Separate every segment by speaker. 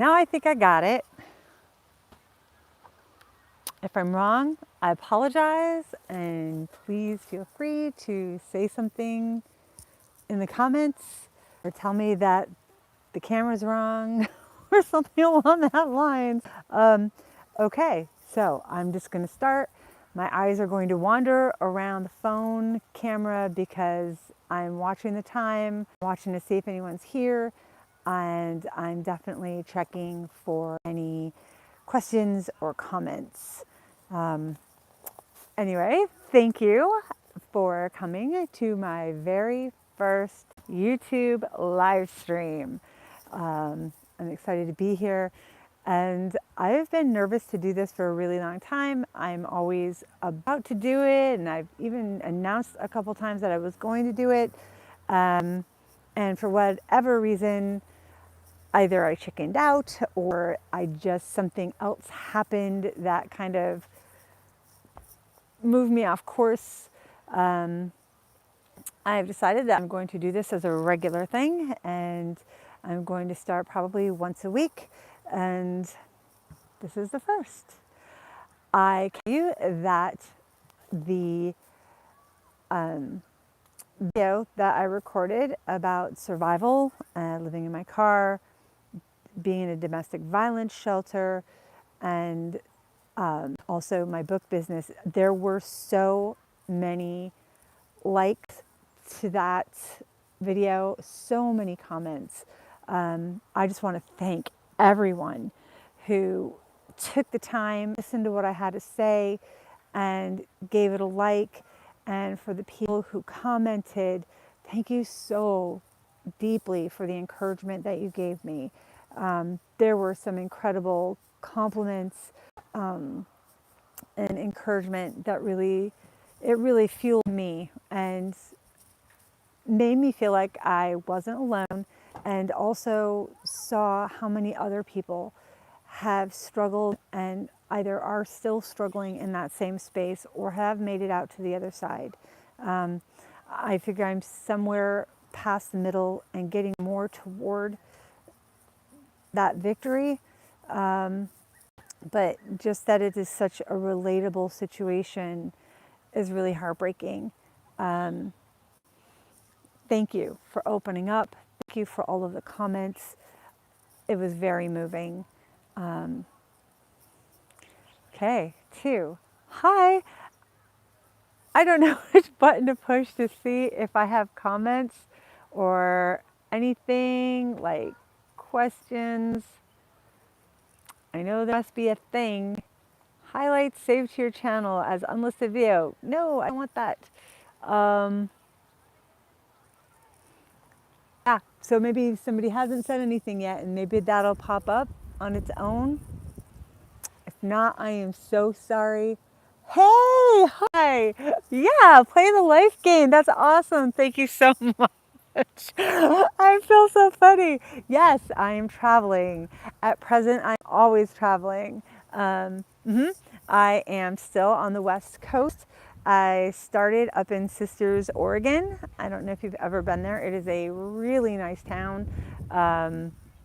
Speaker 1: Now I think I got it. If I'm wrong, I apologize, and please feel free to say something in the comments or tell me that the camera's wrong or something along that lines. Okay, so I'm just going to start. My eyes are going to wander around the phone camera because I'm watching the time, watching to see if anyone's here, and I'm definitely checking for any questions or comments. Anyway, thank you for coming to my very first YouTube live stream. I'm excited to be here, and I've been nervous to do this for a really long time. I'm always about to do it, and I've even announced a couple times that I was going to do it. And for whatever reason, either I chickened out or something else happened that kind of moved me off course. I've decided that I'm going to do this as a regular thing, and I'm going to start probably once a week, and this is the first. I can tell you that the video that I recorded about survival, living in my car, being in a domestic violence shelter, and also my book business, there were so many likes to that video, so many comments. I just want to thank everyone who took the time, listened to what I had to say, and gave it a like. And for the people who commented, thank you so deeply for the encouragement that you gave me. There were some incredible compliments and encouragement that really fueled me and made me feel like I wasn't alone, and also saw how many other people have struggled and either are still struggling in that same space or have made it out to the other side. I figure I'm somewhere past the middle and getting more toward that victory. But just that it is such a relatable situation is really heartbreaking. Thank you for opening up. Thank you for all of the comments. It was very moving. Okay, 2. Hi. I don't know which button to push to see if I have comments or anything like questions. I know there must be a thing. Highlights saved to your channel as unlisted video. No, I don't want that. Yeah, so maybe somebody hasn't said anything yet, and maybe that'll pop up on its own. If not, I am so sorry. Hey, hi. Yeah, play the life game. That's awesome. Thank you so much. I feel so funny. Yes, I am traveling. At present, I'm always traveling. I am still on the West Coast. I started up in Sisters, Oregon. I don't know if you've ever been there. It is a really nice town.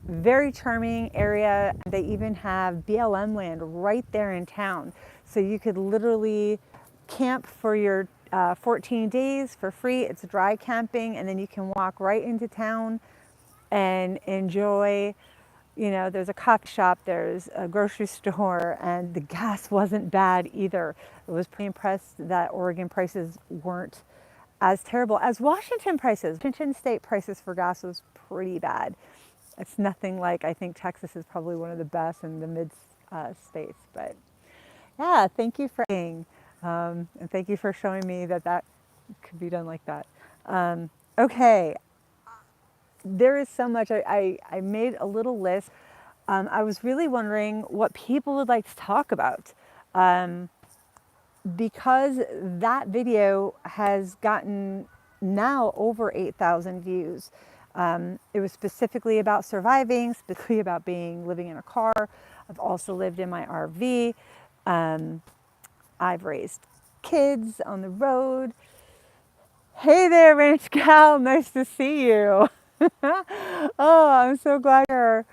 Speaker 1: Very charming area. They even have BLM land right there in town. So you could literally camp for your 14 days for free. It's dry camping, and then you can walk right into town and enjoy. You know, there's a coffee shop, there's a grocery store, and the gas wasn't bad either. I was pretty impressed that Oregon prices weren't as terrible as Washington prices. Washington state prices for gas was pretty bad. It's nothing like, I think Texas is probably one of the best in the mid states. But yeah, thank you for being, and thank you for showing me that that could be done like that. Okay. There is so much. I made a little list. I was really wondering what people would like to talk about, because that video has gotten now over 8,000 views. It was specifically about surviving, specifically about living in a car. I've also lived in my RV. I've raised kids on the road. Hey there, Ranch Gal. Nice to see you. Oh, I'm so glad you're.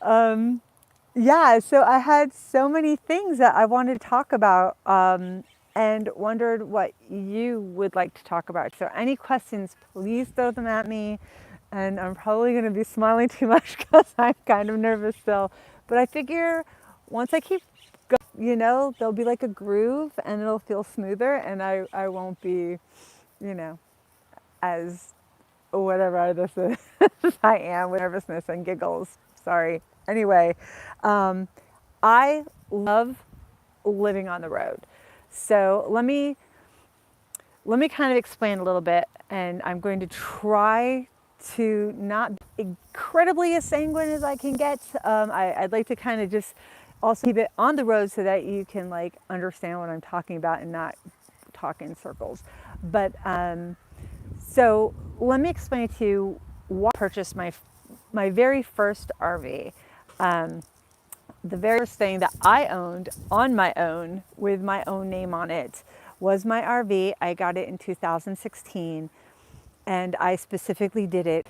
Speaker 1: Yeah, so I had so many things that I wanted to talk about, and wondered what you would like to talk about. So, any questions, please throw them at me. And I'm probably going to be smiling too much because I'm kind of nervous still. But I figure once I keep going, there'll be like a groove and it'll feel smoother, and I won't be, you know, as whatever this is I am with nervousness and giggles. Sorry. Anyway, I love living on the road. So let me kind of explain a little bit, and I'm going to try to not be incredibly as sanguine as I can get. I'd like to kind of just also keep it on the road so that you can like understand what I'm talking about and not talk in circles. But so let me explain to you why I purchased my very first RV. The very first thing that I owned on my own with my own name on it was my RV. I got it in 2016, and I specifically did it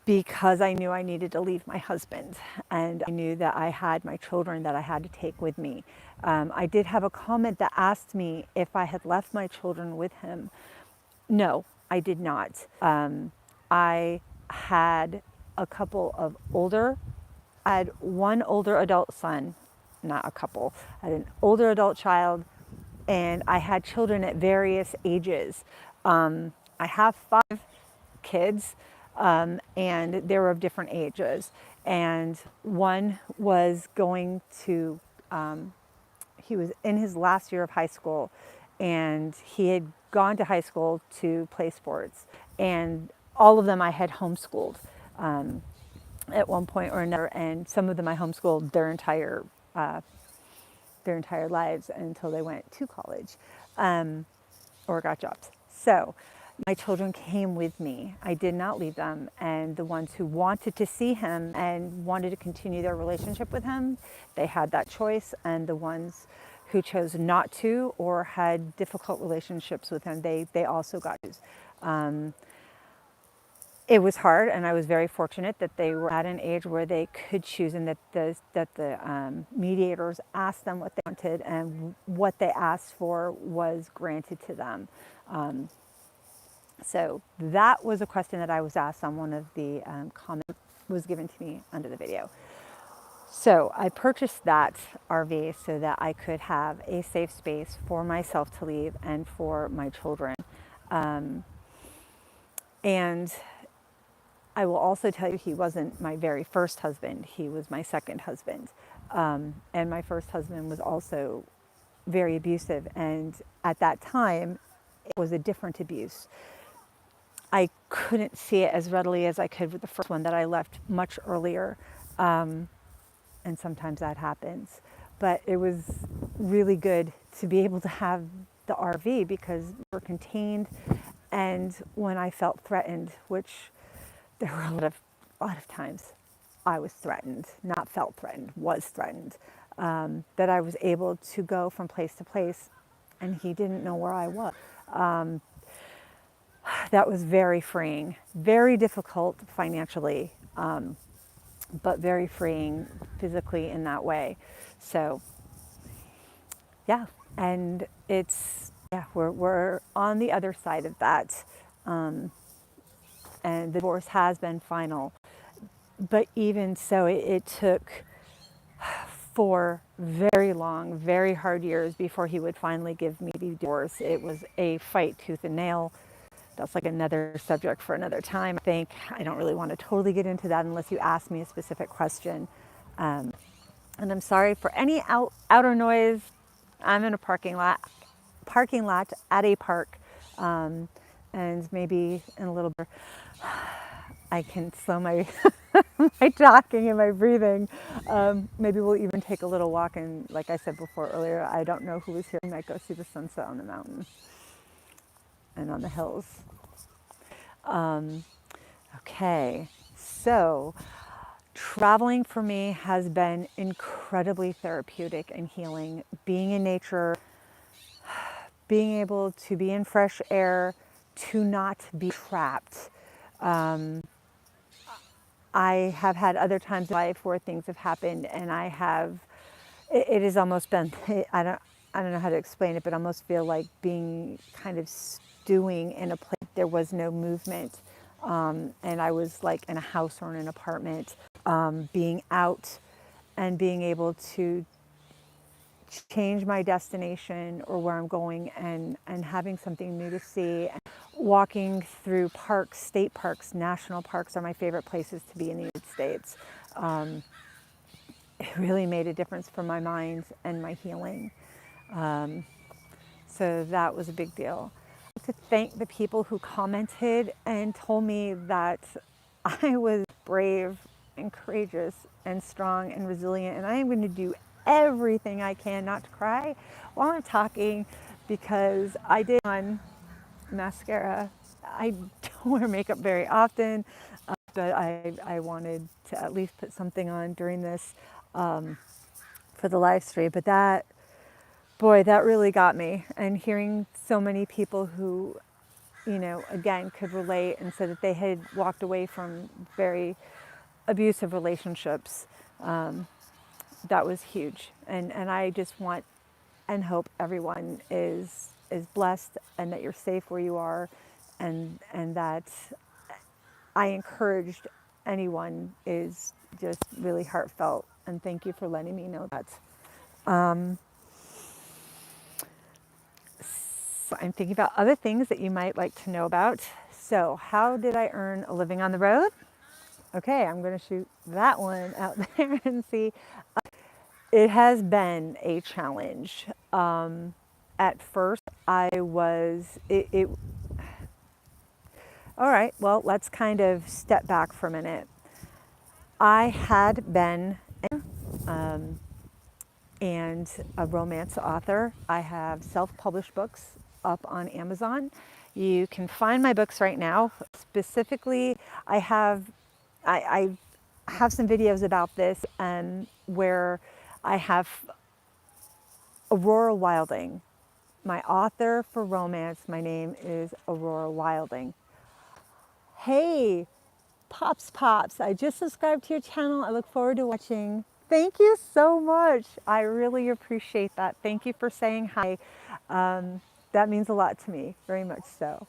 Speaker 1: because I knew I needed to leave my husband, and I knew that I had my children that I had to take with me. I did have a comment that asked me if I had left my children with him. No, I did not. I had a couple of I had one older adult son, not a couple. I had an older adult child, and I had children at various ages. I have 5 kids, and they were of different ages. And one was he was in his last year of high school, and he had gone to high school to play sports. And all of them I had homeschooled at one point or another, and some of them I homeschooled their entire lives until they went to college or got jobs. So my children came with me. I did not leave them. And the ones who wanted to see him and wanted to continue their relationship with him, they had that choice. And the ones who chose not to or had difficult relationships with him, they also got to choose. It was hard, and I was very fortunate that they were at an age where they could choose, and that the mediators asked them what they wanted, and what they asked for was granted to them. So that was a question that I was asked on one of the comments was given to me under the video. So I purchased that RV so that I could have a safe space for myself to leave and for my children. And I will also tell you, he wasn't my very first husband. He was my second husband. And my first husband was also very abusive. And at that time, it was a different abuse. I couldn't see it as readily as I could with the first one that I left much earlier. And sometimes that happens. But it was really good to be able to have the RV because we were contained. And when I felt threatened, which there were a lot of times I was threatened, not felt threatened, was threatened, that I was able to go from place to place, and he didn't know where I was. That was very freeing, very difficult financially, but very freeing physically in that way. So, yeah, and we're on the other side of that. And the divorce has been final. But even so, it took 4 very long, very hard years before he would finally give me the divorce. It was a fight tooth and nail. That's like another subject for another time. I don't really want to totally get into that unless you ask me a specific question. And I'm sorry for any outer noise. I'm in a parking lot at a park, and maybe in a little bit I can slow my my talking and my breathing. Maybe we'll even take a little walk, and like I said before earlier, I don't know who was here. We might go see the sunset on the mountain and on the hills. Okay, so traveling for me has been incredibly therapeutic and healing. Being in nature, being able to be in fresh air, to not be trapped. I have had other times in life where things have happened, and it has almost been, I don't know how to explain it, but I almost feel like being kind of stewing in a place. There was no movement. And I was like in a house or in an apartment, being out and being able to change my destination or where I'm going, and having something new to see. Walking through parks, state parks, national parks are my favorite places to be in the United States. It really made a difference for my mind and my healing. So that was a big deal. To thank the people who commented and told me that I was brave and courageous and strong and resilient, and I am going to do everything I can not to cry while I'm talking, because I did on mascara. I don't wear makeup very often, but I wanted to at least put something on during this for the live stream. But that, boy, that really got me. And hearing so many people who, again, could relate and said that they had walked away from very abusive relationships, that was huge. And I just want and hope everyone is blessed, and that you're safe where you are, and that I encouraged anyone is just really heartfelt. And thank you for letting me know that. So I'm thinking about other things that you might like to know about. So, how did I earn a living on the road? Okay, I'm going to shoot that one out there and see. It has been a challenge. At first, I was, all right, well, let's kind of step back for a minute. I had been and a romance author. I have self-published books up on Amazon. You can find my books right now. Specifically, I have some videos about this, where I have Aurora Wilding. My author for romance, my name is Aurora Wilding. Hey, Pops, I just subscribed to your channel. I look forward to watching. Thank you so much. I really appreciate that. Thank you for saying hi. That means a lot to me, very much so.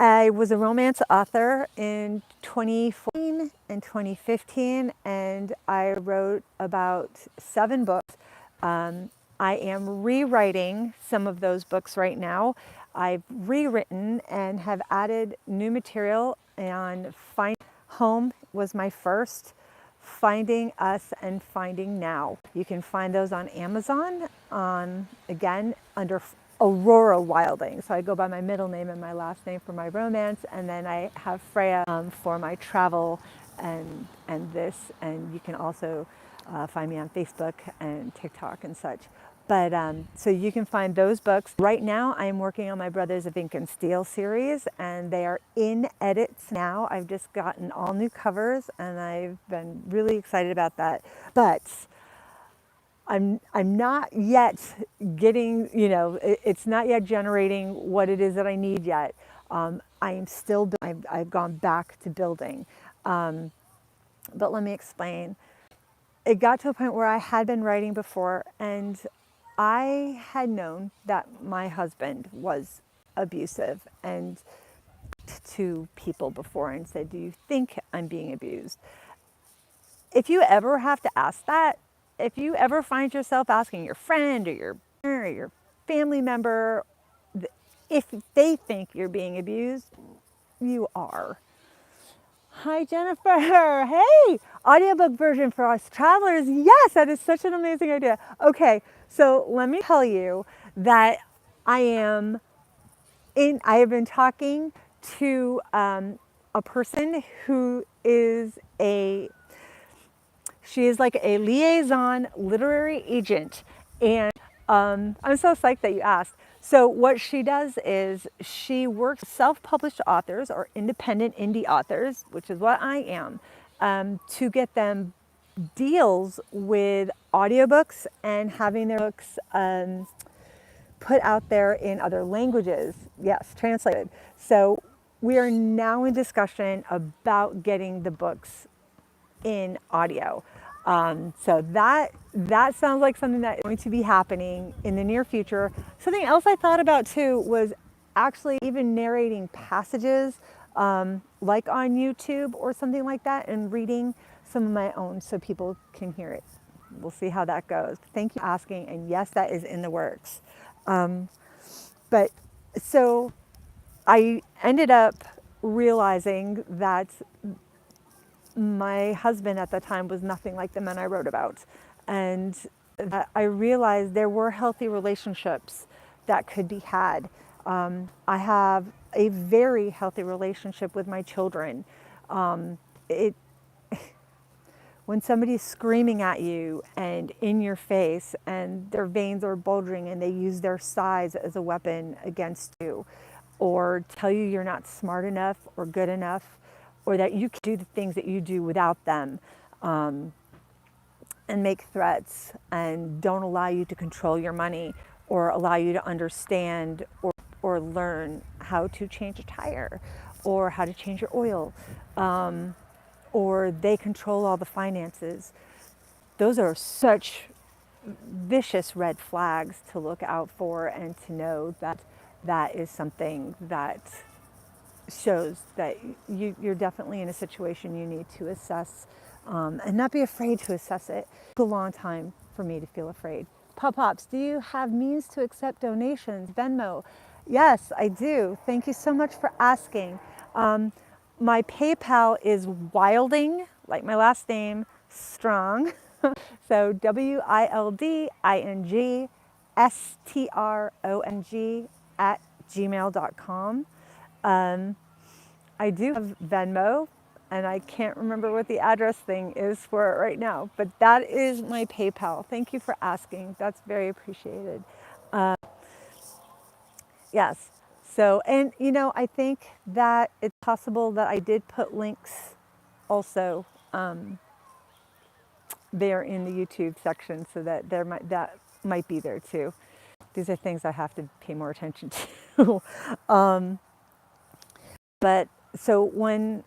Speaker 1: I was a romance author in 2014 and 2015, and I wrote about 7 books. I am rewriting some of those books right now. I've rewritten and have added new material on Find Home was my first, Finding Us, and Finding Now. You can find those on Amazon, again, under Aurora Wilding. So I go by my middle name and my last name for my romance, and then I have Freya for my travel and this. And you can also find me on Facebook and TikTok and such. But so you can find those books. Right now, I'm working on my Brothers of Ink and Steel series, and they are in edits now. I've just gotten all new covers, and I've been really excited about that. But I'm not yet getting, it's not yet generating what it is that I need yet. I am still, I've gone back to building. But let me explain. It got to a point where I had been writing before, and I had known that my husband was abusive and to people before, and said, "Do you think I'm being abused?" If you ever have to ask that, if you ever find yourself asking your friend or your parent or your family member if they think you're being abused, you are. Hi, Jennifer. Hey, audiobook version for us travelers. Yes, that is such an amazing idea. Okay, so let me tell you that I have been talking to a person who is she is like a liaison literary agent. And I'm so psyched that you asked. So what she does is she works with self-published authors or independent indie authors, which is what I am, to get them deals with audiobooks and having their books put out there in other languages. Yes, translated. So we are now in discussion about getting the books in audio. So that sounds like something that is going to be happening in the near future. Something else I thought about too was actually even narrating passages, like on YouTube or something like that, and reading some of my own so people can hear it. We'll see how that goes. Thank you for asking, and yes, that is in the works. But so I ended up realizing that my husband at the time was nothing like the men I wrote about. And I realized there were healthy relationships that could be had. I have a very healthy relationship with my children. It, when somebody's screaming at you and in your face and their veins are bulging and they use their size as a weapon against you, or tell you you're not smart enough or good enough, or that you can do the things that you do without them, and make threats and don't allow you to control your money or allow you to understand or learn how to change a tire or how to change your oil, or they control all the finances. Those are such vicious red flags to look out for, and to know that that is something that shows that you're definitely in a situation you need to assess, and not be afraid to assess it. It took a long time for me to feel afraid. Pop-Pops, do you have means to accept donations? Venmo? Yes, I do. Thank you so much for asking. My PayPal is Wilding, like my last name, Strong. So WILDING @gmail.com. I do have Venmo, and I can't remember what the address thing is for it right now, but that is my PayPal. Thank you for asking. That's very appreciated. Yes. So, and I think that it's possible that I did put links also there in the YouTube section, so that that might be there too. These are things I have to pay more attention to. But so when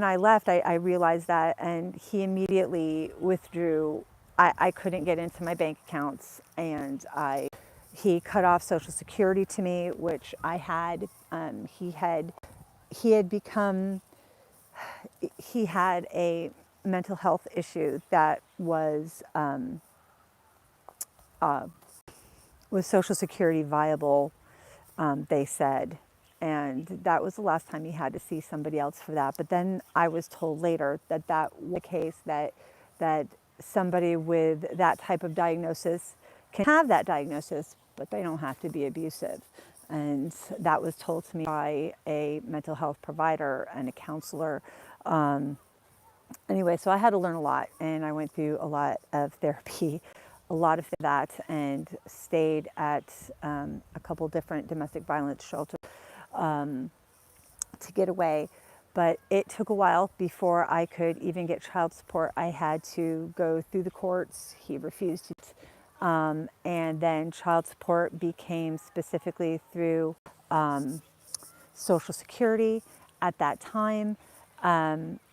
Speaker 1: I left, I realized that, and he immediately withdrew. I couldn't get into my bank accounts, and he cut off Social Security to me, which I had. He had become, he had a mental health issue that was Social Security viable, they said. And that was the last time he had to see somebody else for that. But then I was told later that that was the case, that somebody with that type of diagnosis can have that diagnosis, but they don't have to be abusive. And that was told to me by a mental health provider and a counselor. Anyway, so I had to learn a lot, and I went through a lot of therapy, a lot of that, and stayed at a couple different domestic violence shelters to get away. But it took a while before I could even get child support. I had to go through the courts. He refused to. And then child support became specifically through Social Security at that time.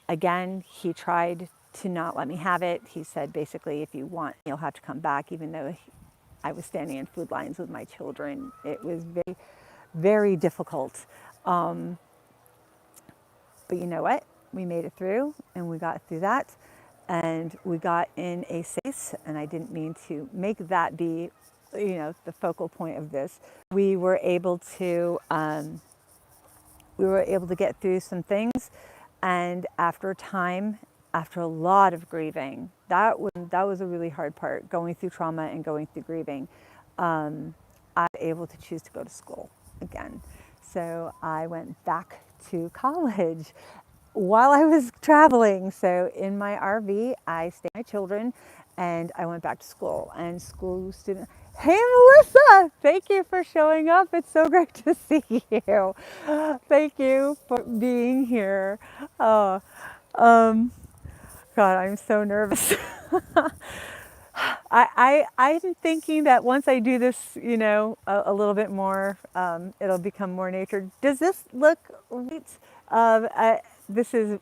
Speaker 1: Again, he tried to not let me have it. He said, basically, if you want, you'll have to come back, even though I was standing in food lines with my children. It was very, very difficult. But you know what? We made it through, and we got through that, and we got in a space, and I didn't mean to make that be, the focal point of this. We were able to get through some things, and after time, after a lot of grieving, that was a really hard part, going through trauma and going through grieving. I was able to choose to go to school again. So I went back to college while I was traveling. So in my RV, I stayed with my children, and I went back to school. And school student, hey Melissa, thank you for showing up. It's so great to see you. Thank you for being here. God, I'm so nervous. I'm thinking that once I do this, you know, a little bit more, it'll become more nature. Does this look right? This is,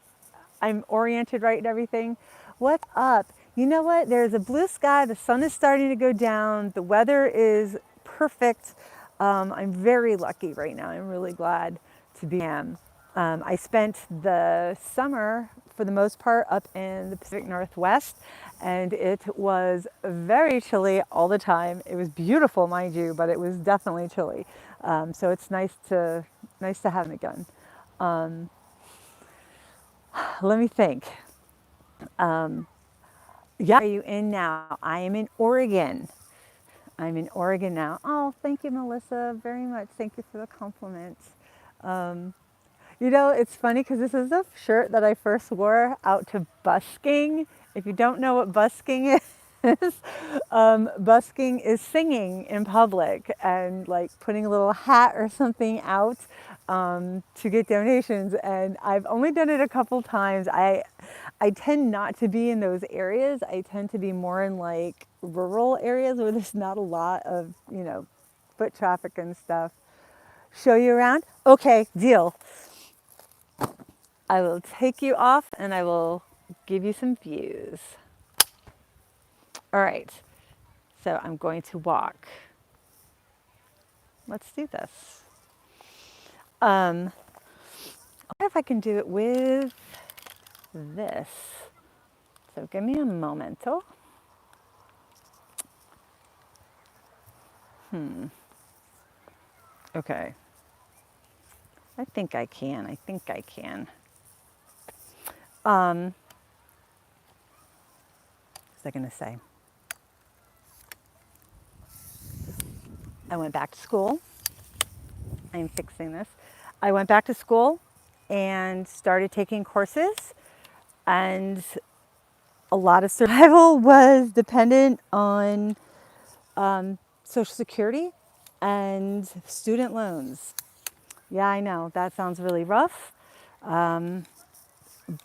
Speaker 1: I'm oriented right and everything. What's up? You know what? There's a blue sky. The sun is starting to go down. The weather is perfect. I'm very lucky right now. I'm really glad to be. I spent the summer, for the most part, up in the Pacific Northwest, and it was very chilly all the time. It was beautiful, mind you, but it was definitely chilly. So it's nice to have it again. Let me think. Yeah, are you in now? I am in Oregon. I'm in Oregon now. Oh, thank you, Melissa, very much. Thank you for the compliment. You know, it's funny because this is a shirt that I first wore out to busking. If you don't know what busking is, busking is singing in public and like putting a little hat or something out to get donations. And I've only done it a couple times. I tend not to be in those areas. I tend to be more in like rural areas where there's not a lot of, you know, foot traffic and stuff. Show you around? Okay, deal. I will take you off and I will give you some views. All right, so I'm going to walk. Let's do this. I wonder if I can do it with this. So give me a momento. Okay. I think I can. I think I can. What was I going to say? I went back to school. I'm fixing this. I went back to school and started taking courses, and a lot of survival was dependent on Social Security and student loans. Yeah, I know that sounds really rough,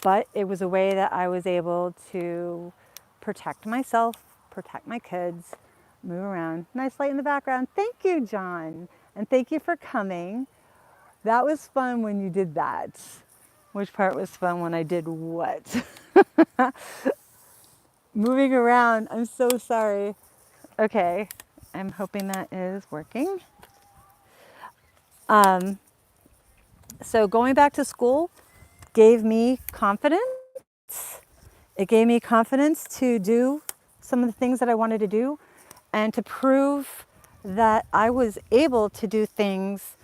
Speaker 1: but it was a way that I was able to protect myself, protect my kids, move around. Nice light in the background. Thank you, John. And thank you for coming. That was fun when you did that. Which part was fun when I did what? Moving around. I'm so sorry. Okay. I'm hoping that is working. So going back to school gave me confidence. It gave me confidence to do some of the things that I wanted to do and to prove that I was able to do things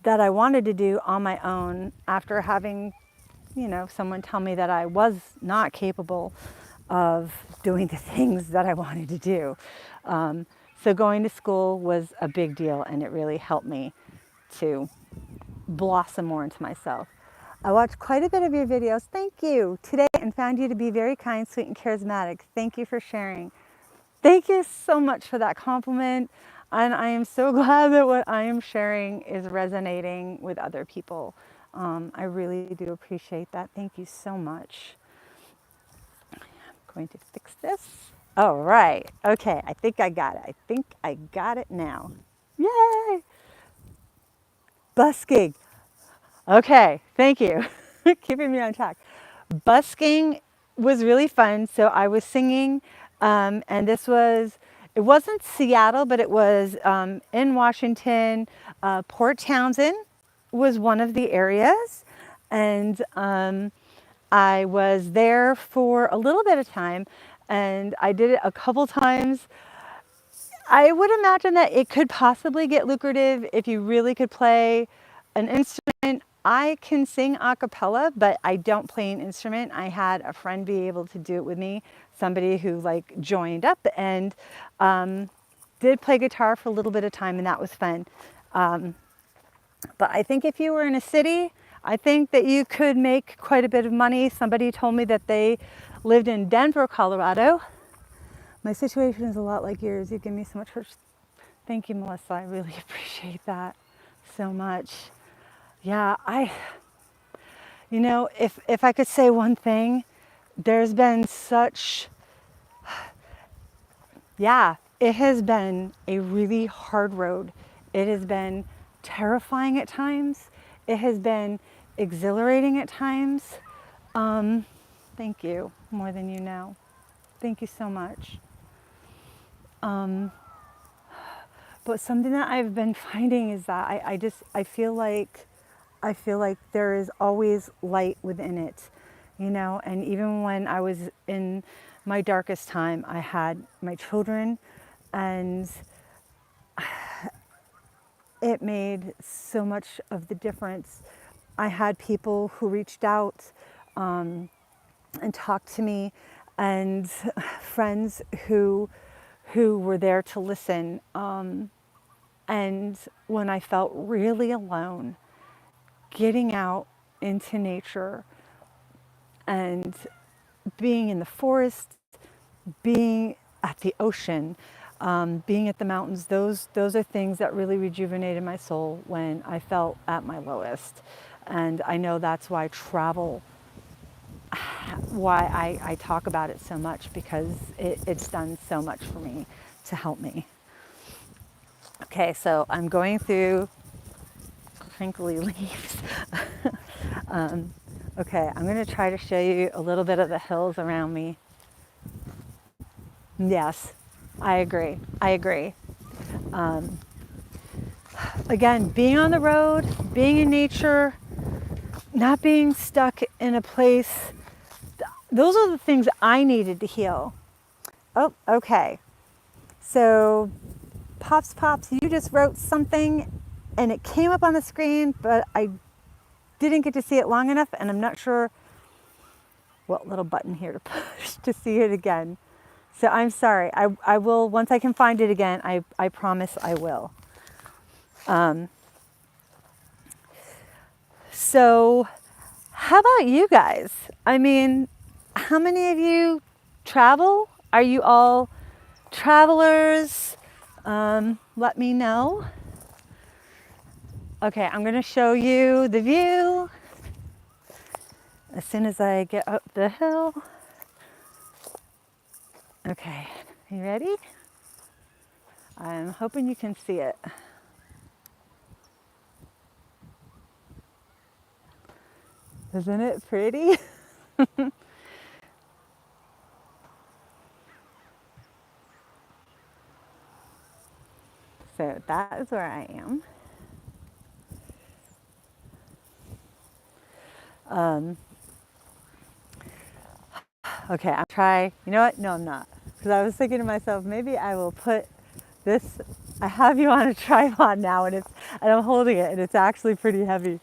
Speaker 1: that I wanted to do on my own after having, you know, someone tell me that I was not capable of doing the things that I wanted to do. So going to school was a big deal, and it really helped me to blossom more into myself. I watched quite a bit of your videos, thank you, today, and found you to be very kind, sweet, and charismatic. Thank you for sharing. Thank you so much for that compliment. And I am so glad that what I am sharing is resonating with other people. I really do appreciate that. Thank you so much. I'm going to fix this. All right. Okay. I think I got it. I think I got it now. Yay! Busking. Okay. Thank you. Keeping me on track. Busking was really fun. So I was singing, and this was, it wasn't Seattle, but it was in Washington. Port Townsend was one of the areas, and I was there for a little bit of time, and I did it a couple times. I would imagine that it could possibly get lucrative if you really could play an instrument. I can sing a cappella, but I don't play an instrument. I had a friend be able to do it with me, somebody who like joined up and did play guitar for a little bit of time, and that was fun. But I think if you were in a city, I think that you could make quite a bit of money. Somebody told me that they lived in Denver, Colorado. My situation is a lot like yours. You give me so much. Thank you, Melissa. I really appreciate that so much. Yeah, you know, if I could say one thing, there's been such Yeah, it has been a really hard road. It has been terrifying at times. It has been exhilarating at times. Thank you, more than you know. Thank you so much. But something that I've been finding is that I feel like there is always light within it, you know. And even when I was in my darkest time, I had my children, and it made so much of the difference. I had people who reached out and talked to me, and friends who were there to listen. And when I felt really alone, getting out into nature and being in the forest, being at the ocean, being at the mountains, those are things that really rejuvenated my soul when I felt at my lowest. And I know that's why travel, why I talk about it so much, because it's done so much for me to help me. Okay, so I'm going through crinkly leaves. Okay, I'm going to try to show you a little bit of the hills around me. Yes, I agree. I agree. Again, being on the road, being in nature, not being stuck in a place, those are the things I needed to heal. Oh, okay. So, Pops, you just wrote something and it came up on the screen, but I didn't get to see it long enough, and I'm not sure what little button here to push to see it again. So I'm sorry. I will, once I can find it again, I promise I will. So how about you guys? I mean, how many of you travel? Are you all travelers? Let me know. Okay, I'm going to show you the view as soon as I get up the hill. Okay, you ready? I'm hoping you can see it. Isn't it pretty? So that is where I am. Okay, I'll try. You know what? No, I'm not. Because I was thinking to myself, maybe I will put this. I have you on a tripod now, and I'm holding it, and it's actually pretty heavy.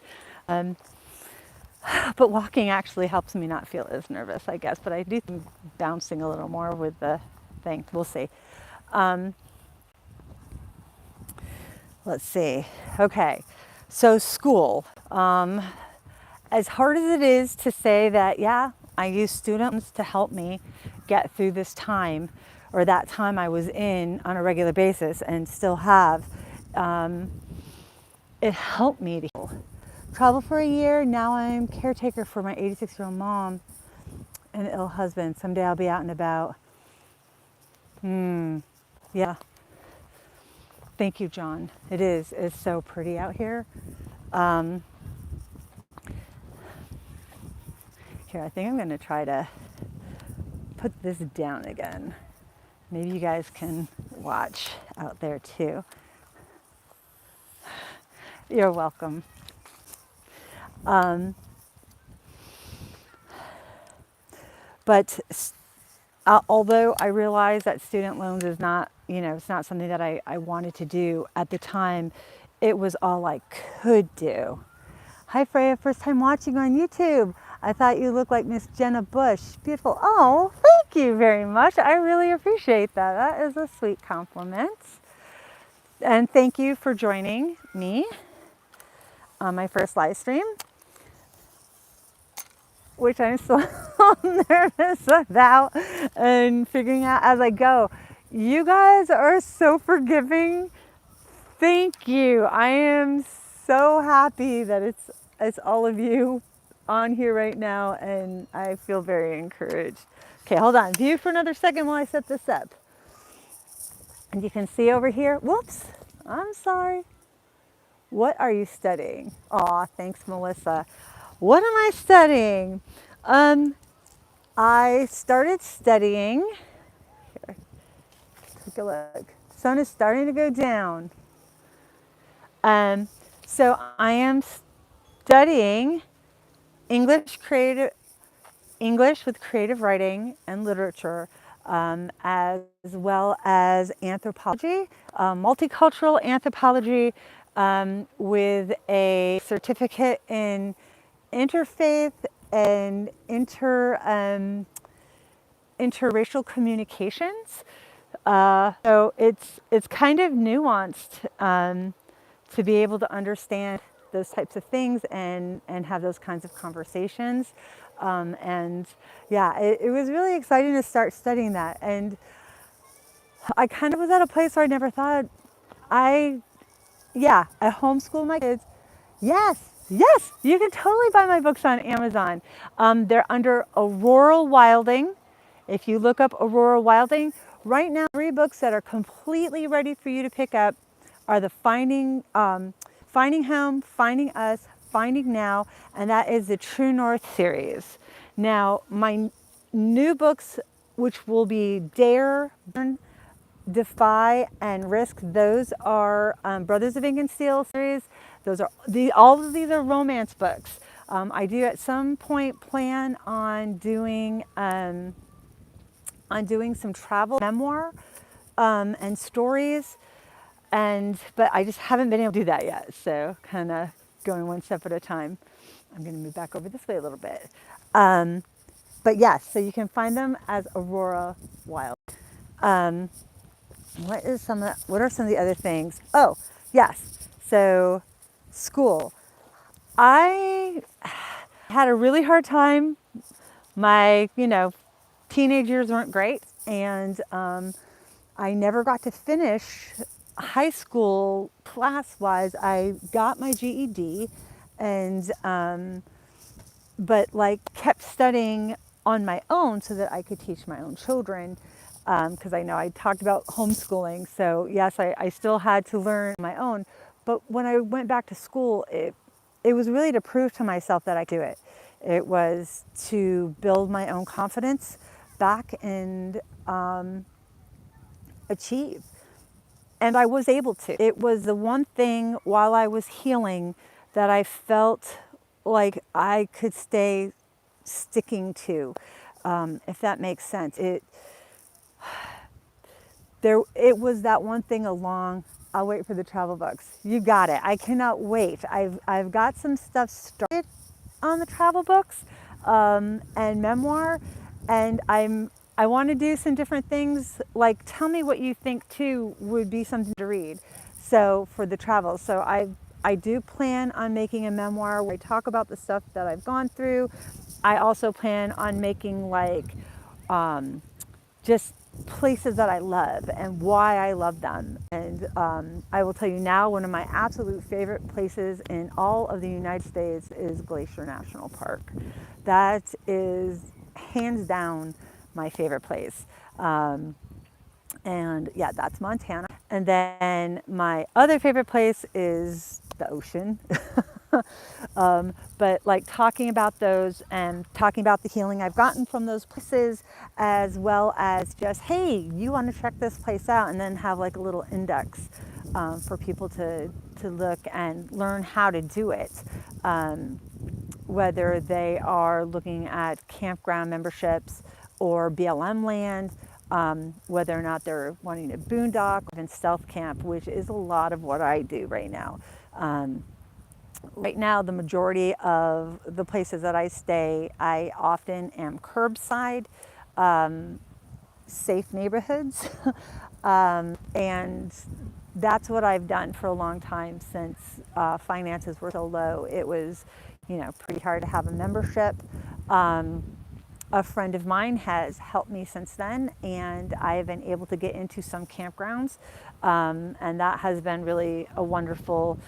Speaker 1: But walking actually helps me not feel as nervous, I guess. But I do think bouncing a little more with the thing. We'll see. Let's see. Okay, so school. As hard as it is to say that, yeah, I use students to help me get through this time, or that time I was in on a regular basis and still have, it helped me to travel for a year. Now I'm caretaker for my 86-year-old mom and ill husband. Someday I'll be out and about. Yeah. Thank you, John. It is. It's so pretty out here. Here, I think I'm going to try to put this down again. Maybe you guys can watch out there too. You're welcome. But although I realize that student loans is not, it's not something that I wanted to do at the time, it was all I could do. Hi, Freya, first time watching on YouTube. I thought you looked like Miss Jenna Bush. Beautiful. Oh, thank you very much. I really appreciate that. That is a sweet compliment. And thank you for joining me on my first live stream, which I'm so nervous about and figuring out as I go. You guys are so forgiving. Thank you. I am so happy that it's all of you on here right now, and I feel very encouraged. Okay, hold on. View for another second while I set this up. And you can see over here, whoops, I'm sorry. What are you studying? Aw, thanks, Melissa. What am I studying? I started studying, here, take a look. Sun is starting to go down. Um, so I am studying English creative English with creative writing and literature, as well as anthropology, multicultural anthropology, with a certificate in interfaith and interracial communications. So it's kind of nuanced, to be able to understand those types of things and have those kinds of conversations. And yeah, it was really exciting to start studying that. And I kind of was at a place where I never thought I I homeschool my kids. Yes, yes, you can totally buy my books on Amazon. They're under Aurora Wilding. If you look up Aurora Wilding, right now, 3 books that are completely ready for you to pick up are the Finding Home, Finding Us, Finding Now, and that is the True North series. Now, my new books, which will be Dare, Burn, Defy, and Risk, those are Brothers of Ink and Steel series. Those are all of these are romance books. I do at some point plan on doing some travel memoir, and stories, but I just haven't been able to do that yet. So kind of going one step at a time. I'm going to move back over this way a little bit. But yes, so you can find them as Aurora Wild. Um, what are some of the other things? Oh, yes. So school. I had a really hard time. My, teenage years weren't great, and I never got to finish high school class-wise. I got my GED, and but like kept studying on my own so that I could teach my own children. Because I know I talked about homeschooling, so yes, I still had to learn on my own. But when I went back to school, it was really to prove to myself that I could do it. It was to build my own confidence back and achieve. And I was able to. It was the one thing while I was healing that I felt like I could stay sticking to, if that makes sense. It was that one thing along. I'll wait for the travel books. You got it. I cannot wait. I've got some stuff started on the travel books, and memoir, and I want to do some different things. Like, tell me what you think too would be something to read. So for the travel, so I do plan on making a memoir where I talk about the stuff that I've gone through. I also plan on making like just places that I love and why I love them. And I will tell you now, one of my absolute favorite places in all of the United States is Glacier National Park. That is hands down my favorite place. And yeah, that's Montana. And then my other favorite place is the ocean. But like talking about those and talking about the healing I've gotten from those places, as well as just, hey, you want to check this place out, and then have like a little index for people to look and learn how to do it. Whether they are looking at campground memberships or BLM land, whether or not they're wanting to boondock or even stealth camp, which is a lot of what I do right now. Right now, the majority of the places that I stay, I often am curbside, safe neighborhoods, and that's what I've done for a long time since finances were so low. It was, pretty hard to have a membership. A friend of mine has helped me since then, and I've been able to get into some campgrounds, and that has been really a wonderful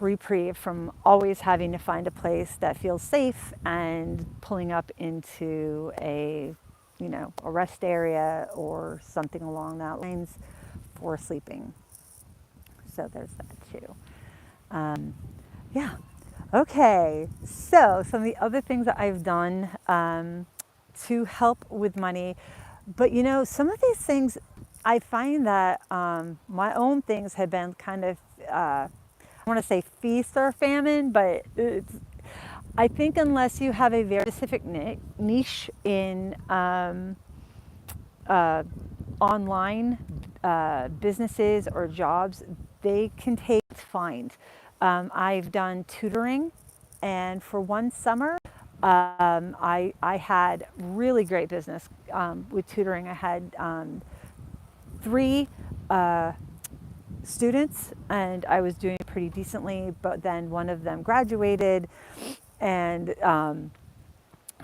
Speaker 1: reprieve from always having to find a place that feels safe and pulling up into a a rest area or something along that lines for sleeping. So there's that too. Yeah. Okay. So some of the other things that I've done to help with money, but some of these things, I find that my own things have been kind of, I want to say feast or famine, but I think unless you have a very specific niche in online businesses or jobs, they can take find. I've done tutoring, and for one summer, I had really great business with tutoring. I had three students, and I was doing pretty decently. But then one of them graduated, and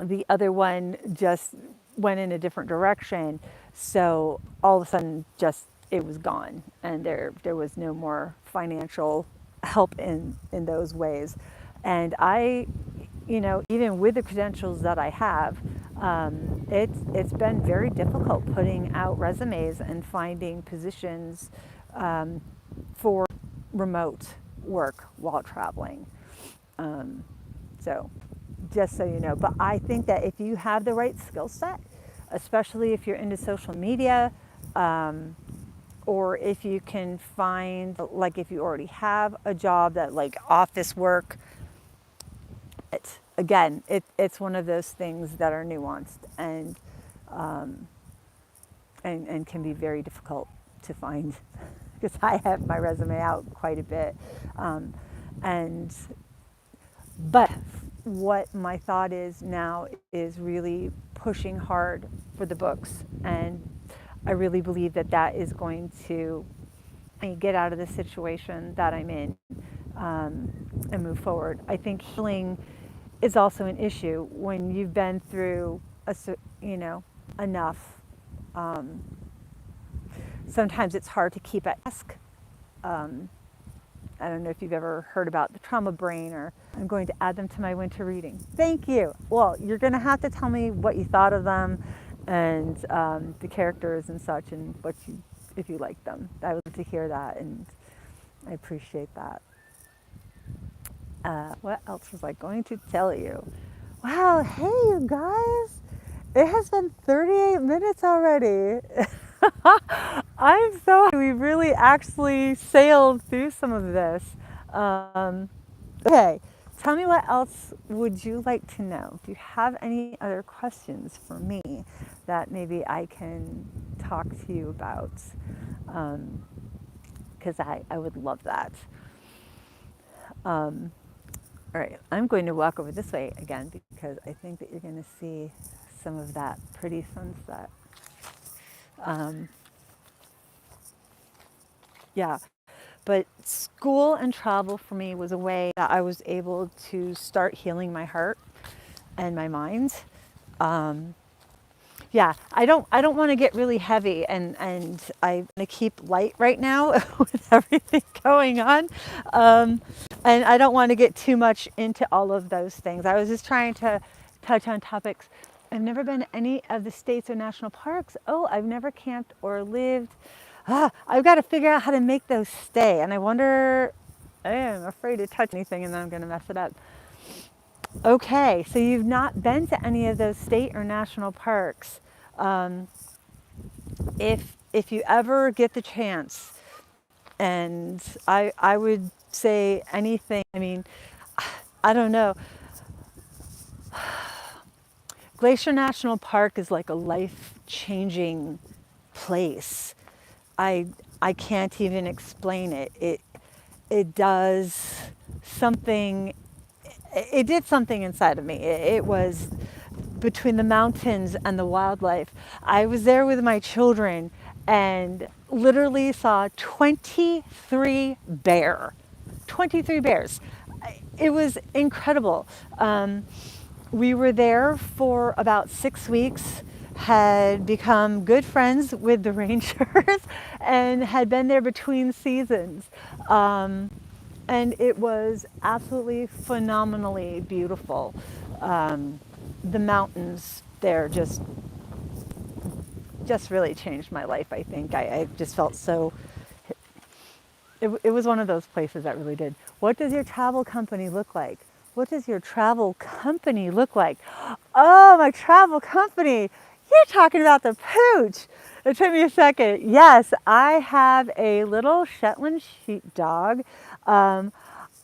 Speaker 1: the other one just went in a different direction. So all of a sudden, just it was gone, and there was no more financial help in those ways. And I, even with the credentials that I have, it's been very difficult putting out resumes and finding positions for remote work while traveling. So just so you know, but I think that if you have the right skill set, especially if you're into social media, or if you can find, like if you already have a job that like office work, it's one of those things that are nuanced and can be very difficult to find because I have my resume out quite a bit. And but what my thought is now is really pushing hard for the books, and I really believe that that is going to get out of the situation that I'm in and move forward. I think healing is also an issue when you've been through enough. Sometimes it's hard to keep at task. I don't know if you've ever heard about the trauma brain, or I'm going to add them to my winter reading. Thank you. Well, you're going to have to tell me what you thought of them and the characters and such, and if you like them. I would love to hear that, and I appreciate that. What else was I going to tell you? Wow, hey you guys, it has been 38 minutes already. I'm so happy we really actually sailed through some of this. Okay, tell me what else would you like to know? Do you have any other questions for me that maybe I can talk to you about? Because I would love that. All right, I'm going to walk over this way again because I think that you're going to see some of that pretty sunset. Yeah, but school and travel for me was a way that I was able to start healing my heart and my mind. Yeah, I don't want to get really heavy, and I want to keep light right now with everything going on, and I don't want to get too much into all of those things. I was just trying to touch on topics. I've never been to any of the states or national parks. Oh, I've never camped or lived. I've got to figure out how to make those stay, and I wonder. I am afraid to touch anything, and then I'm going to mess it up. Okay, so you've not been to any of those state or national parks. If you ever get the chance, and I would say anything. I mean, I don't know. Glacier National Park is like a life-changing place. I can't even explain it. It does something. It did something inside of me. It was between the mountains and the wildlife. I was there with my children and literally saw 23 bears. 23 bears. It was incredible. We were there for about 6 weeks, had become good friends with the rangers, and had been there between seasons. And it was absolutely phenomenally beautiful. The mountains there just just really changed my life, I think. I just felt so, it was one of those places that really did. What does your travel company look like? What does your travel company look like? Oh, my travel company. You're talking about the pooch. It took me a second. Yes, I have a little Shetland sheepdog.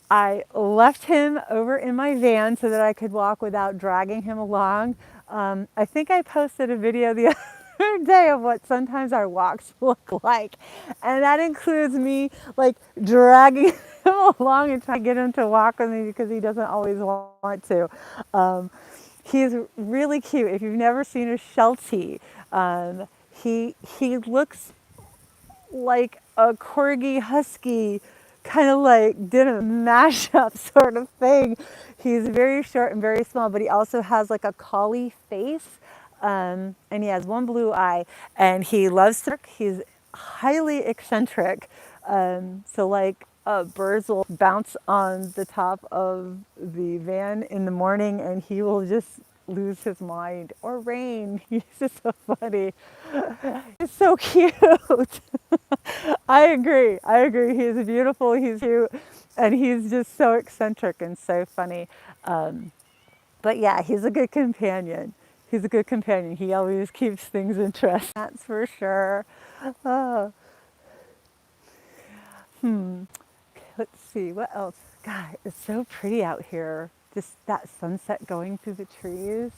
Speaker 1: I left him over in my van so that I could walk without dragging him along. I think I posted a video the other day of what sometimes our walks look like. And that includes me like dragging him along and trying to get him to walk with me because he doesn't always want to. He's really cute. If you've never seen a Sheltie, he looks like a corgi husky, kind of like did a mashup sort of thing. He's very short and very small, but he also has like a collie face, and he has one blue eye, and he loves to work. He's highly eccentric, so like birds will bounce on the top of the van in the morning, and he will just lose his mind. Or rain. He's just so funny. It's so cute. I agree. I agree. He's beautiful. He's cute, and he's just so eccentric and so funny. But yeah, he's a good companion. He's a good companion. He always keeps things interesting. That's for sure. Oh. Let's see what else. God, it's so pretty out here. Just that sunset going through the trees.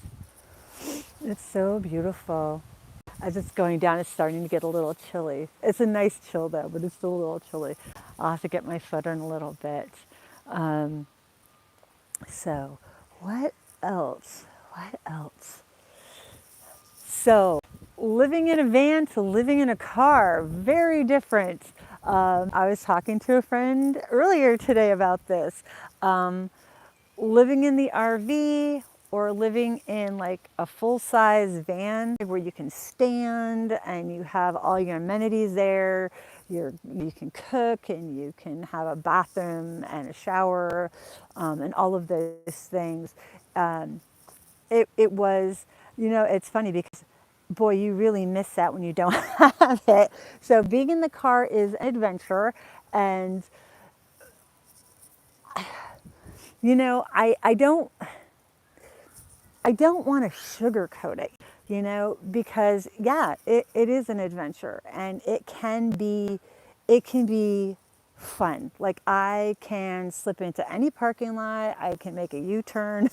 Speaker 1: It's so beautiful. As it's going down, it's starting to get a little chilly. It's a nice chill though, but it's still a little chilly. I'll have to get my sweater in a little bit. So what else? What else? So living in a van to living in a car, very different. I was talking to a friend earlier today about this. Living in the RV or living in like a full-size van where you can stand and you have all your amenities there. You can cook and you can have a bathroom and a shower, and all of those things. It was, it's funny because boy, you really miss that when you don't have it. So being in the car is an adventure, and I don't want to sugarcoat it, because yeah, it is an adventure, and it can be fun. Like I can slip into any parking lot, I can make a U-turn.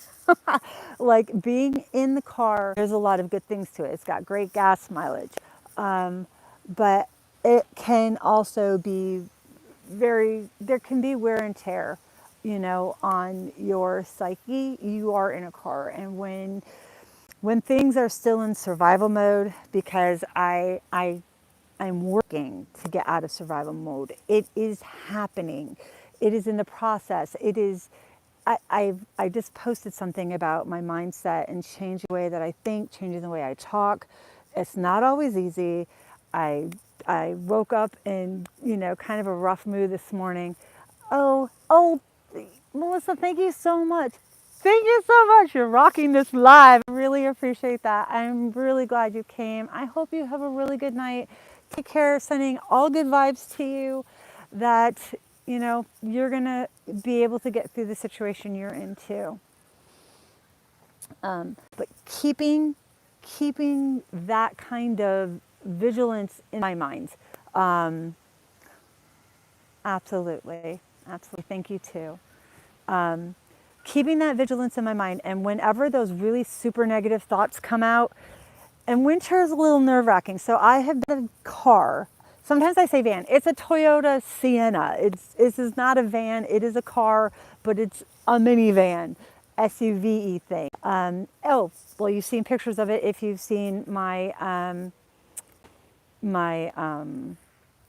Speaker 1: Like being in the car, there's a lot of good things to it. It's got great gas mileage, but it can also be there can be wear and tear, on your psyche. You are in a car, and when things are still in survival mode, because I'm working to get out of survival mode. It is happening. It is in the process. It is. I just posted something about my mindset and changing the way that I think, changing the way I talk. It's not always easy. I woke up in kind of a rough mood this morning. Oh, Melissa, thank you so much. Thank you so much. You're rocking this live. I really appreciate that. I'm really glad you came. I hope you have a really good night. Take care. Sending all good vibes to you, that you're gonna be able to get through the situation you're in too. But keeping that kind of vigilance in my mind. Absolutely. Thank you too. Keeping that vigilance in my mind, and whenever those really super negative thoughts come out, and winter is a little nerve-wracking. So I have been in a car. Sometimes I say van. It's a Toyota Sienna. This is not a van. It is a car, but it's a minivan, SUV-y thing. Well, you've seen pictures of it if you've seen my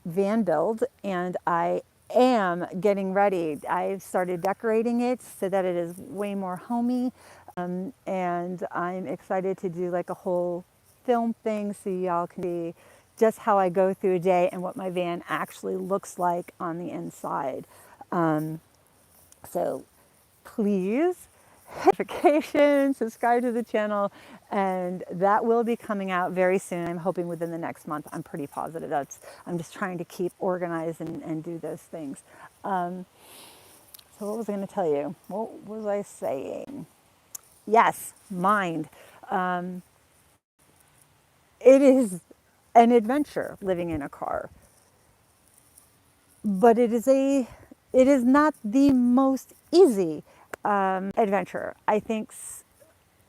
Speaker 1: van build, and I am getting ready. I've started decorating it so that it is way more homey, and I'm excited to do like a whole film thing so y'all can see just how I go through a day and what my van actually looks like on the inside. So please notification, subscribe to the channel, and that will be coming out very soon. I'm hoping within the next month. I'm pretty positive. I'm just trying to keep organized and do those things. So what was I going to tell you? What was I saying? Yes, mind. It is an adventure living in a car, but it is not the most easy adventure. I think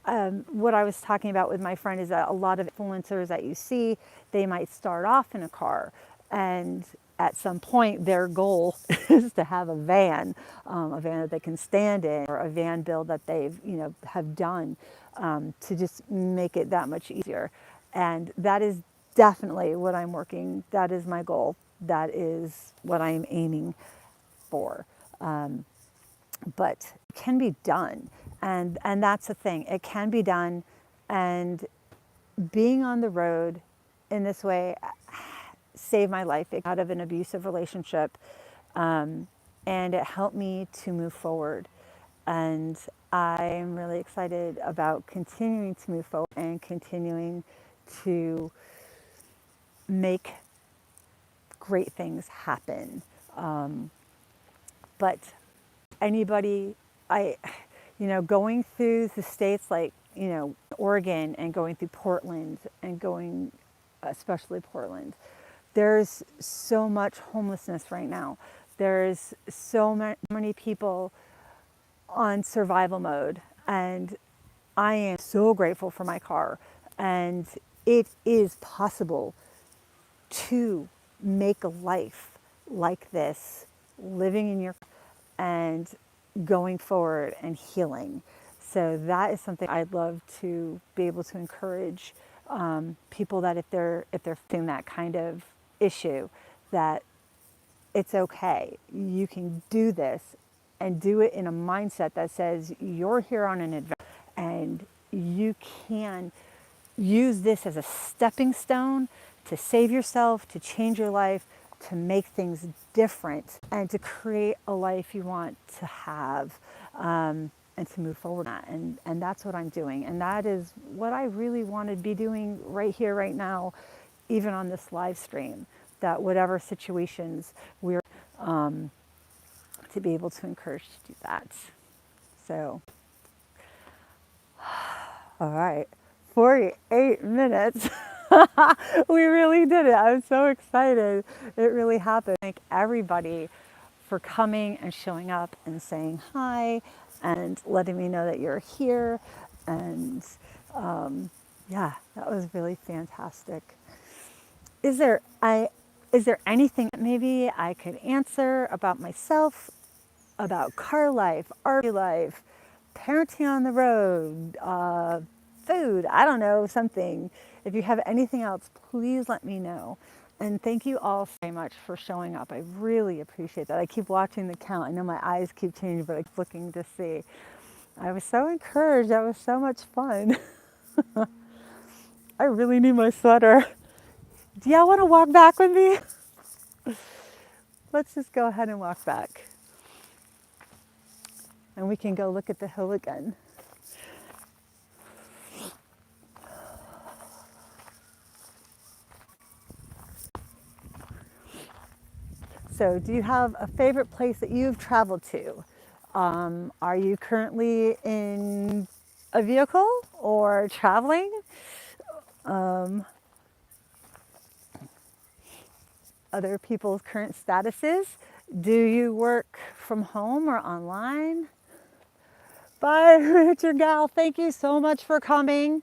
Speaker 1: what I was talking about with my friend is that a lot of influencers that you see, they might start off in a car, and at some point their goal is to have a van that they can stand in, or a van build that they've have done to just make it that much easier. And that is definitely what I'm working. That is my goal. That is what I'm aiming for. But it can be done, and that's the thing. It can be done, and being on the road in this way saved my life out of an abusive relationship, and it helped me to move forward. And I'm really excited about continuing to move forward and continuing to make great things happen. But anybody, going through the states like, Oregon, and going through Portland, and going, especially Portland, there's so much homelessness right now. There's so many people on survival mode, and I am so grateful for my car. And it is possible to make a life like this, living in your and going forward and healing. So that is something I'd love to be able to encourage people, that if they're feeling that kind of issue, that it's okay. You can do this, and do it in a mindset that says you're here on an adventure, and you can use this as a stepping stone to save yourself, to change your life, to make things different, and to create a life you want to have, and to move forward. And that's what I'm doing. And that is what I really want to be doing right here, right now, even on this live stream, that whatever situations we're to be able to encourage to do that. So, all right, 48 minutes. We really did it. I'm so excited. It really happened. Thank everybody for coming and showing up and saying hi and letting me know that you're here. And yeah, that was really fantastic. Is there anything that maybe I could answer about myself, about car life, RV life, parenting on the road, food, I don't know, something. If you have anything else, please let me know. And thank you all so much for showing up. I really appreciate that. I keep watching the count. I know my eyes keep changing, but I keep looking to see. I was so encouraged. That was so much fun. I really need my sweater. Do y'all want to walk back with me? Let's just go ahead and walk back. And we can go look at the hill again. So, do you have a favorite place that you've traveled to? Are you currently in a vehicle or traveling? Other people's current statuses? Do you work from home or online? Bye, Richard Gal. Thank you so much for coming.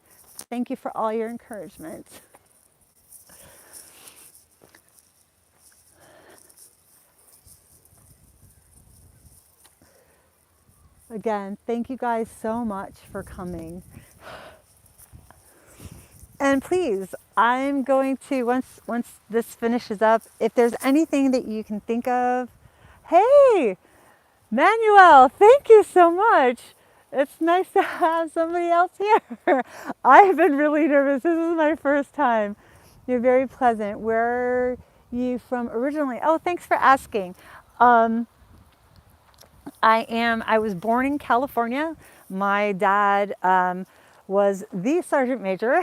Speaker 1: Thank you for all your encouragement. Again, thank you guys so much for coming. And please, I'm going to, once this finishes up, if there's anything that you can think of, hey, Manuel, thank you so much. It's nice to have somebody else here. I've been really nervous. This is my first time. You're very pleasant. Where are you from originally? Oh, thanks for asking. I was born in California. My dad was the sergeant major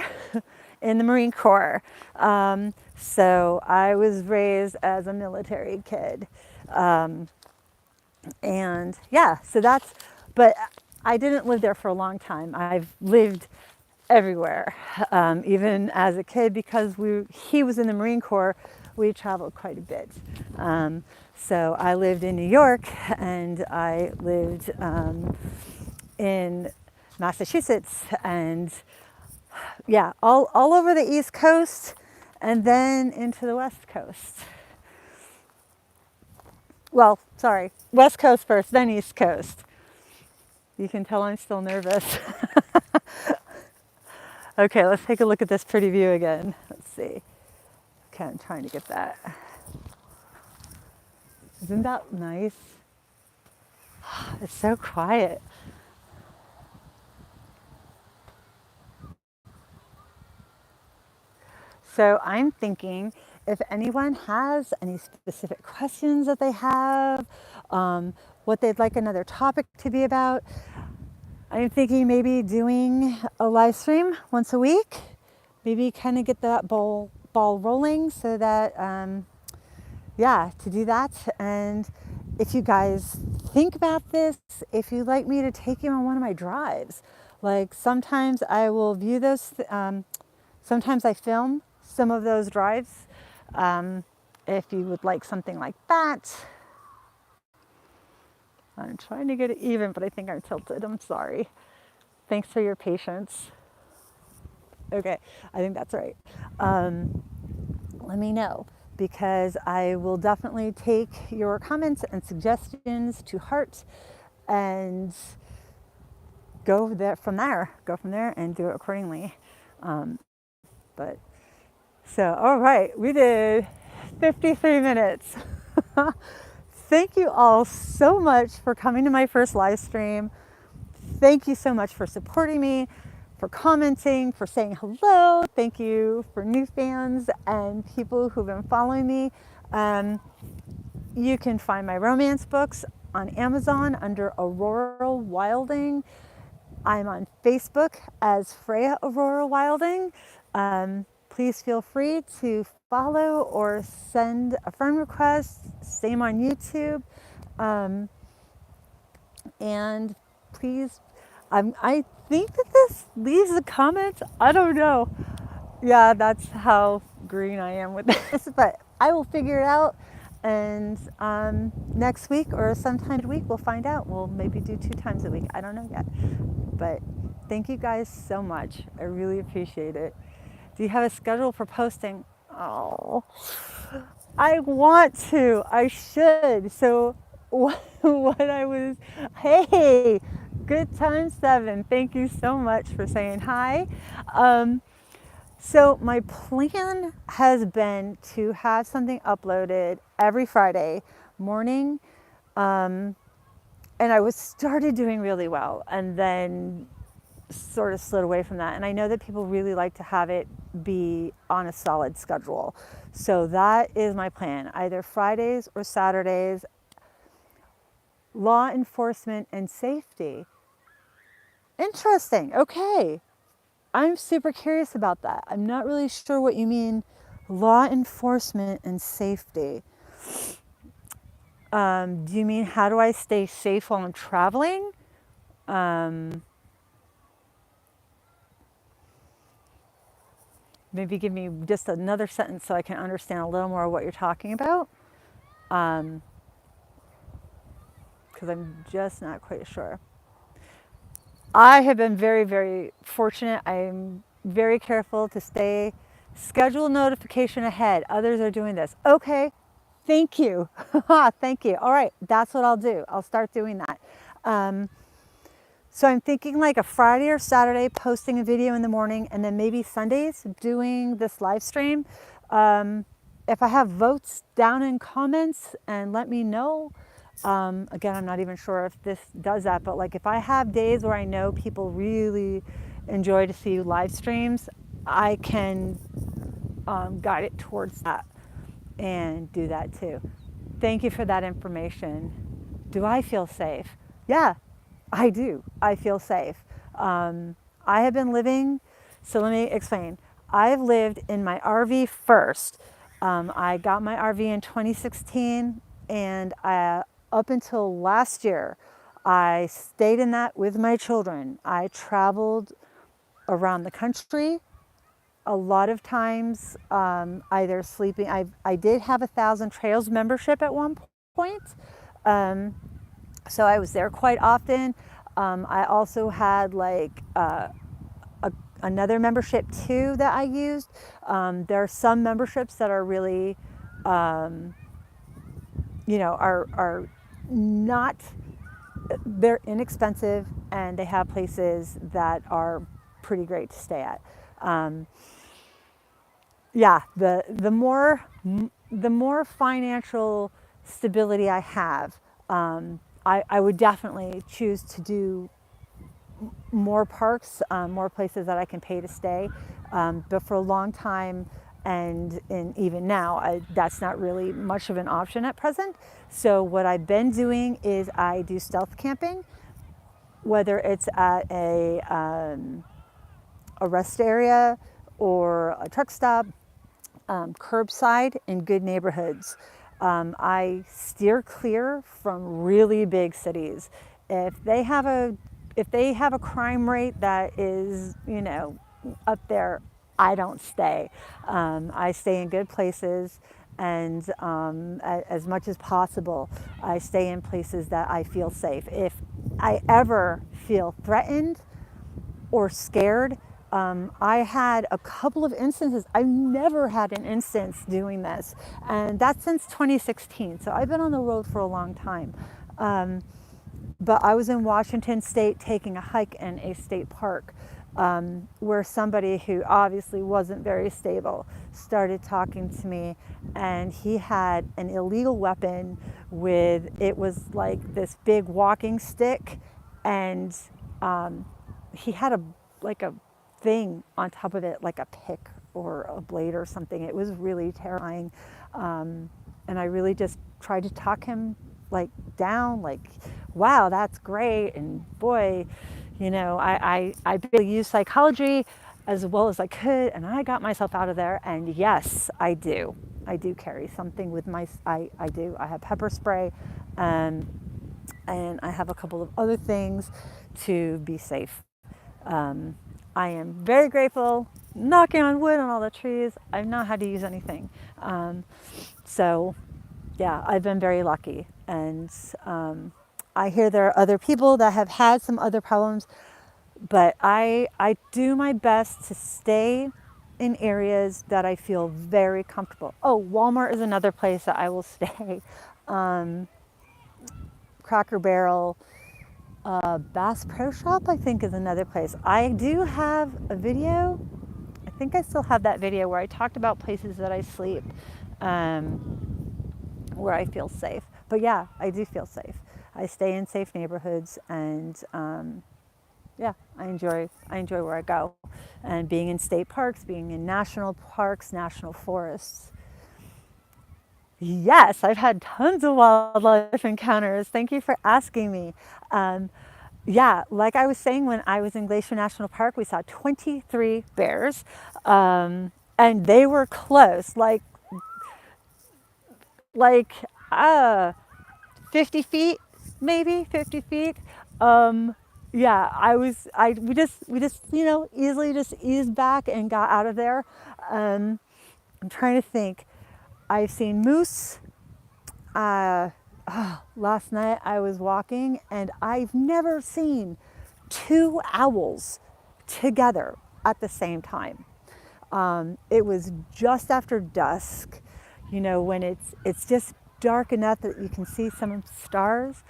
Speaker 1: in the Marine Corps. So I was raised as a military kid. And yeah, so that's, but I didn't live there for a long time. I've lived everywhere, even as a kid, because he was in the Marine Corps, we traveled quite a bit. So I lived in New York, and I lived in Massachusetts, and yeah, all over the East Coast, and then into the West Coast. Well, sorry, West Coast first, then East Coast. You can tell I'm still nervous. Okay, let's take a look at this pretty view again. Let's see. Okay, I'm trying to get that. Isn't that nice? It's so quiet. So I'm thinking if anyone has any specific questions that they have, what they'd like another topic to be about, I'm thinking maybe doing a live stream once a week, maybe kind of get that ball rolling so that, yeah, to do that. And if you guys think about this, if you'd like me to take you on one of my drives, like sometimes I will view those, sometimes I film some of those drives. If you would like something like that, I'm trying to get it even, but I think I'm tilted. I'm sorry. Thanks for your patience. Okay, I think that's right. Let me know, because I will definitely take your comments and suggestions to heart and go from there and do it accordingly. But so, all right, we did 53 minutes. Thank you all so much for coming to my first live stream. Thank you so much for supporting me, for commenting, for saying hello. Thank you for new fans and people who've been following me. You can find my romance books on Amazon under Aurora Wilding. I'm on Facebook as Freya Aurora Wilding. Please feel free to follow or send a friend request. Same on YouTube. And please, I think that this leaves a comment. I don't know. Yeah, that's how green I am with this, but I will figure it out. And next week or sometime week, we'll find out. We'll maybe do 2 times a week. I don't know yet. But thank you guys so much. I really appreciate it. Do you have a schedule for posting? Oh, I want to. I should. So what I was, hey, good time 7. Thank you so much for saying hi. So my plan has been to have something uploaded every Friday morning. And I was started doing really well, and then sort of slid away from that. And I know that people really like to have it be on a solid schedule. So that is my plan, either Fridays or Saturdays. Law enforcement and safety. Interesting. Okay. I'm super curious about that. I'm not really sure what you mean, law enforcement and safety. Do you mean how do I stay safe while I'm traveling? Maybe give me just another sentence so I can understand a little more of what you're talking about. Because I'm just not quite sure. I have been very, very fortunate. I'm very careful to stay schedule notification ahead. Others are doing this. Okay, thank you. Thank you. All right, that's what I'll do. I'll start doing that. So I'm thinking like a Friday or Saturday posting a video in the morning, and then maybe Sundays doing this live stream. If I have votes down in comments and let me know. Again, I'm not even sure if this does that, but like if I have days where I know people really enjoy to see live streams, I can guide it towards that and do that too. Thank you for that information. Do I feel safe? Yeah, I do. I feel safe. I have been living, so let me explain. I've lived in my RV first. I got my RV in 2016, and up until last year, I stayed in that with my children. I traveled around the country a lot of times, either sleeping. I did have 1,000 Trails membership at one point. Um, so I was there quite often. I also had like a, another membership too that I used. There are some memberships that are really, um, are not, they're inexpensive and they have places that are pretty great to stay at. Um, yeah, the more financial stability I have, I would definitely choose to do more parks, more places that I can pay to stay. But for a long time, and even now, that's not really much of an option at present. So what I've been doing is I do stealth camping, whether it's at a rest area or a truck stop, curbside in good neighborhoods. I steer clear from really big cities. If they have a if they have a crime rate that is, up there, I don't stay. I stay in good places, and as much as possible, I stay in places that I feel safe. If I ever feel threatened or scared, I had a couple of instances. I've never had an instance doing this, and that's since 2016. So I've been on the road for a long time. But I was in Washington State taking a hike in a state park, where somebody who obviously wasn't very stable started talking to me, and he had an illegal weapon with, it was like this big walking stick, and he had a thing on top of it, like a pick or a blade or something. It was really terrifying, and I really just tried to talk him like down, like, wow, that's great, and boy, I really used psychology as well as I could, and I got myself out of there. And yes, I do carry something with my, I do. I have pepper spray, and I have a couple of other things to be safe. I am very grateful, knocking on wood on all the trees. I've not had to use anything. So yeah, I've been very lucky. And I hear there are other people that have had some other problems, but I do my best to stay in areas that I feel very comfortable. Oh, Walmart is another place that I will stay. Cracker Barrel, Bass Pro Shop, I think, is another place. I do have a video. I think I still have that video where I talked about places that I sleep, where I feel safe. But yeah, I do feel safe. I stay in safe neighborhoods, and yeah, I enjoy where I go, and being in state parks, being in national parks, national forests. Yes, I've had tons of wildlife encounters. Thank you for asking me. Yeah, like I was saying, when I was in Glacier National Park, we saw 23 bears, and they were close, like uh, 50 feet, maybe 50 feet. Yeah, we just, easily just eased back and got out of there. I'm trying to think. I've seen moose. Last night I was walking, and I've never seen two owls together at the same time. It was just after dusk, when it's just dark enough that you can see some stars,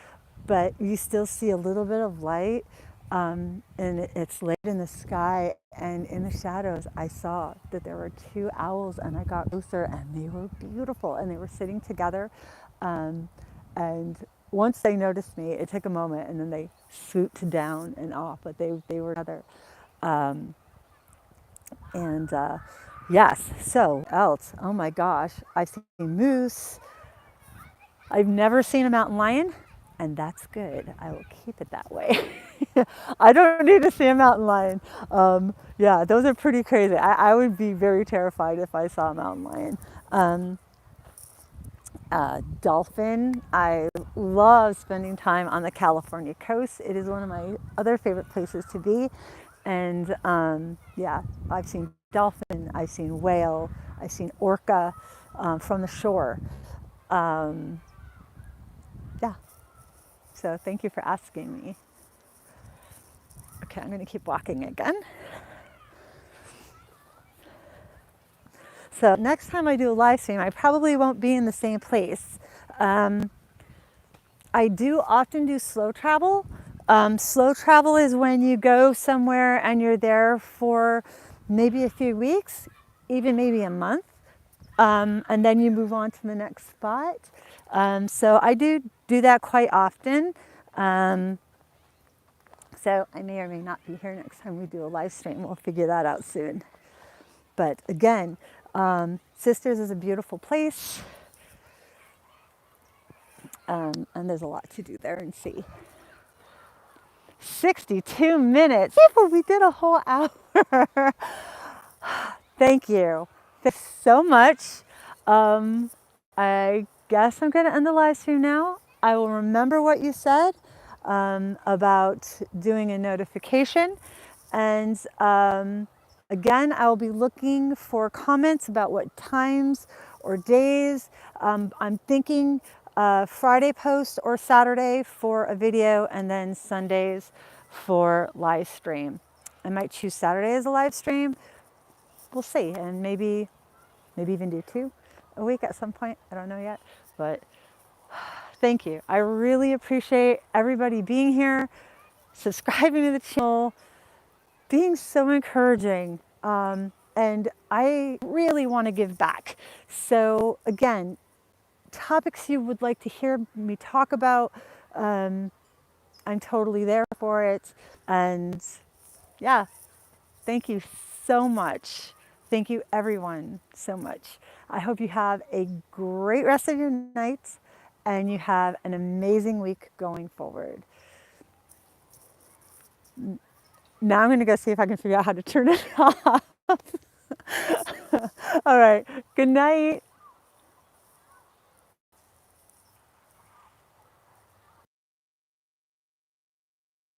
Speaker 1: but you still see a little bit of light. And it's late in the sky, and in the shadows I saw that there were two owls, and I got closer, and they were beautiful, and they were sitting together. And once they noticed me, it took a moment, and then they swooped down and off, but they were together. And yes, so else, oh my gosh, I've seen moose. I've never seen a mountain lion, and that's good. I will keep it that way. I don't need to see a mountain lion. Yeah, those are pretty crazy. I would be very terrified if I saw a mountain lion. Um, Dolphin. I love spending time on the California coast. It is one of my other favorite places to be. And yeah, I've seen dolphin, I've seen whale, I've seen orca from the shore. Um, yeah, so thank you for asking me. Okay, I'm going to keep walking again. So next time I do a live stream, I probably won't be in the same place. Um, I do often do slow travel. Slow travel is when you go somewhere and you're there for maybe a few weeks, even maybe a month, and then you move on to the next spot. So I do that quite often. So I may or may not be here next time we do a live stream. We'll figure that out soon. But again, Sisters is a beautiful place, and there's a lot to do there and see. 62 minutes. People, we did a whole hour. Thank you. Thanks so much. I guess I'm going to end the live stream now. I will remember what you said about doing a notification. And again, I will be looking for comments about what times or days. I'm thinking Friday post or Saturday for a video, and then Sundays for live stream. I might choose Saturday as a live stream. We'll see, and maybe even do 2 a week at some point. I don't know yet, but thank you. I really appreciate everybody being here, subscribing to the channel, being so encouraging. And I really want to give back. So again, topics you would like to hear me talk about, I'm totally there for it. And yeah, thank you so much. Thank you everyone so much. I hope you have a great rest of your night and you have an amazing week going forward. Now I'm going to go see if I can figure out how to turn it off. All right. Good night.